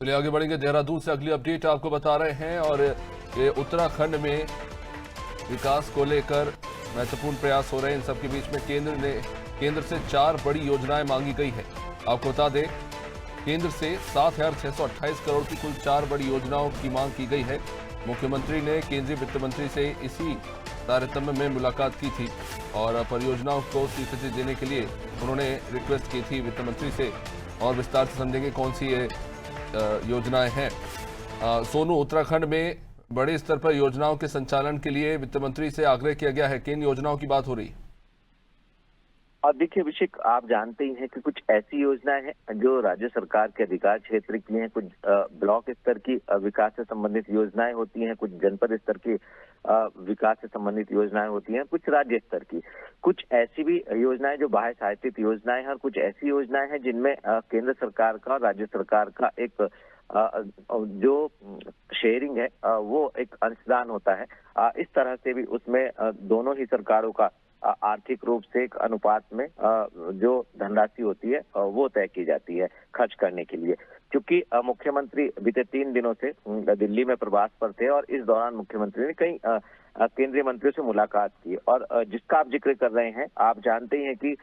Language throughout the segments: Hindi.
चलिए आगे बढ़ेंगे। देहरादून से अगली अपडेट आपको बता रहे हैं और ये उत्तराखंड में विकास को लेकर महत्वपूर्ण प्रयास हो रहे हैं। इन सबके बीच में केंद्र से 4 बड़ी योजनाएं मांगी गई है। आपको बता दें, केंद्र से 7,628 करोड़ की कुल 4 बड़ी योजनाओं की मांग की गई है। मुख्यमंत्री ने केंद्रीय वित्त मंत्री से इसी तारतम्य में मुलाकात की थी और परियोजनाओं को स्वीकृति देने के लिए उन्होंने रिक्वेस्ट की थी वित्त मंत्री से। और विस्तार से समझेंगे कौन सी ये योजनाएं हैं। सोनू, उत्तराखंड में बड़े स्तर पर योजनाओं के संचालन के लिए वित्त मंत्री से आग्रह किया गया है। किन योजनाओं की बात हो रही है? और देखिए अभिषेक, आप जानते ही हैं कि कुछ ऐसी योजनाएं हैं जो राज्य सरकार के अधिकार क्षेत्र की हैं, कुछ ब्लॉक स्तर की विकास से संबंधित योजनाएं होती हैं, कुछ जनपद स्तर की विकास से संबंधित योजनाएं होती हैं, कुछ राज्य स्तर की। कुछ ऐसी भी योजनाएं जो बाह्य सहायतित योजनाएं हैं और कुछ ऐसी योजनाएं हैं जिनमें केंद्र सरकार का और राज्य सरकार का एक जो शेयरिंग है वो एक अंशदान होता है। इस तरह से भी उसमें दोनों ही सरकारों का आर्थिक रूप से एक अनुपात में जो धनराशि होती है वो तय की जाती है खर्च करने के लिए। क्योंकि मुख्यमंत्री बीते 3 दिनों से दिल्ली में प्रवास पर थे और इस दौरान मुख्यमंत्री ने कई केंद्रीय मंत्रियों से मुलाकात की और जिसका आप जिक्र कर रहे हैं, आप जानते ही हैं कि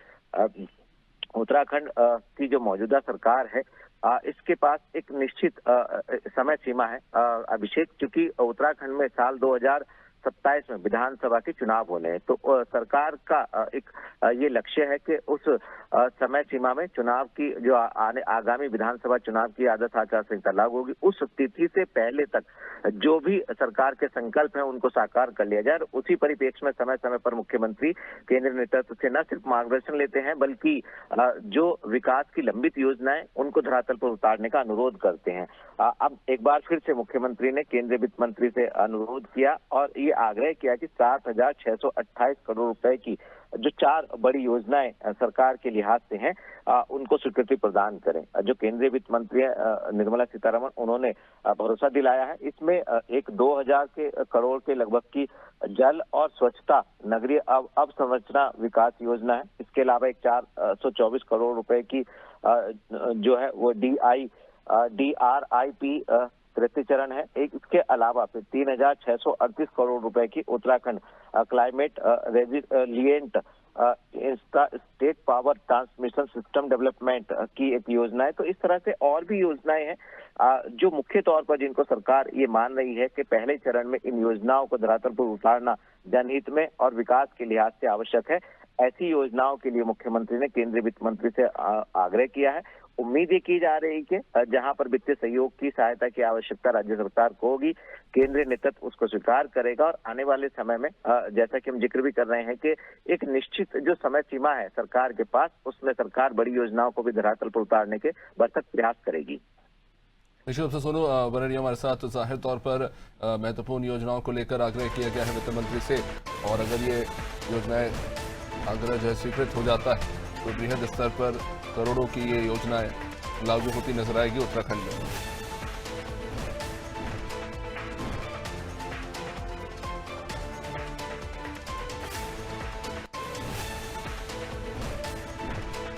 उत्तराखंड की जो मौजूदा सरकार है इसके पास एक निश्चित समय सीमा है अभिषेक, क्योंकि उत्तराखंड में साल 2027 में विधानसभा के चुनाव होने हैं। तो सरकार का एक ये लक्ष्य है कि उस समय सीमा में चुनाव की जो आगामी विधानसभा चुनाव की आदर्श आचार संहिता लागू होगी, उस तिथि से पहले तक जो भी सरकार के संकल्प हैं उनको साकार कर लिया जाए। उसी परिप्रेक्ष्य में समय समय पर मुख्यमंत्री केंद्रीय नेतृत्व से न सिर्फ मार्गदर्शन लेते हैं बल्कि जो विकास की लंबित योजनाएं उनको धरातल पर उतारने का अनुरोध करते हैं। अब एक बार फिर से मुख्यमंत्री ने केंद्रीय वित्त मंत्री से अनुरोध किया और ये आग्रह किया कि 7,628 करोड़ रुपए की जो 4 बड़ी योजनाएं सरकार के लिहाज से हैं उनको स्वीकृति प्रदान करें। जो केंद्रीय वित्त मंत्री निर्मला सीतारमण, उन्होंने भरोसा दिलाया है। इसमें एक 2,000 के करोड़ के लगभग की जल और स्वच्छता नगरीय अवसंरचना विकास योजना है। इसके अलावा एक 424 करोड़ रुपए की जो है वो DRIP तृतीय चरण है। एक इसके अलावा फिर 3,638 करोड़ रुपए की Uttarakhand climate resilient state power transmission system development की एक योजना है। तो इस तरह से और भी योजनाएं हैं जो मुख्य तौर पर जिनको सरकार ये मान रही है कि पहले चरण में इन योजनाओं को धरातल पर उतारना जनहित में और विकास के लिहाज से आवश्यक है। ऐसी योजनाओं के लिए मुख्यमंत्री ने केंद्रीय वित्त मंत्री से आग्रह किया है। उम्मीद ये की जा रही है कि जहां पर वित्तीय सहयोग की सहायता की आवश्यकता राज्य सरकार को होगी, केंद्रीय नेतृत्व उसको स्वीकार करेगा और आने वाले समय में जैसा कि हम जिक्र भी कर रहे हैं कि एक निश्चित जो समय सीमा है सरकार के पास, उसमें सरकार बड़ी योजनाओं को भी धरातल पर उतारने के भरसक प्रयास करेगी। निश्चित रूप से सोनू बनर्जी हमारे साथ जाहिर तौर पर महत्वपूर्ण योजनाओं को लेकर आग्रह किया गया है वित्त मंत्री से, और अगर ये योजनाएं आग्रह जो है स्वीकृत हो जाता है तो बृहद स्तर पर करोड़ों की ये योजनाएं लागू होती नजर आएगी उत्तराखंड में।